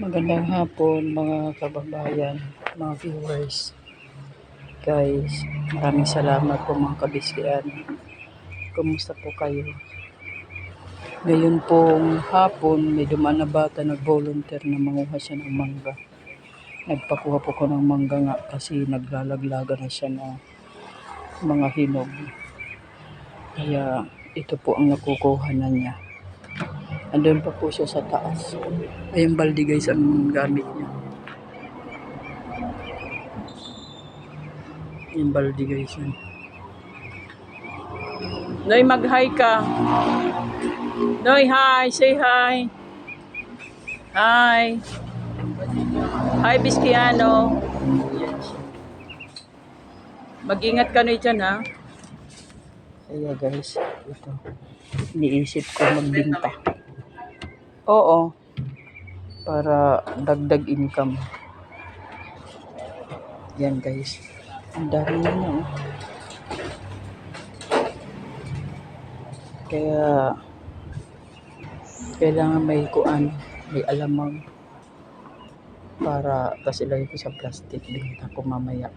Magandang hapon mga kababayan, mga viewers. Guys, maraming salamat po mga kabiskian. Kumusta po kayo? Ngayon pong hapon, may dumaan na bata nag-volunteer na manguha siya ng mangga. Nagpakuha po ko ng mangga nga kasi naglalaglaga na siya ng mga hinog. Kaya ito po ang nakukuha na niya. Andun pa po siya sa taas. Ay, yung balde guys ang gamit niya. Yung balde guys yan. Noy, mag-hi ka. Noy, hi. Say hi. Hi. Hi, Biskiano. Mag-ingat ka Noy dyan, ha? Kaya guys, ito. Iniisip ko magbinta. Oo. Para dagdag income. Yan guys. Ang dami na no. Kaya kailangan may kuan, may alamang para kasi lagay ko sa plastic binta ko mamaya.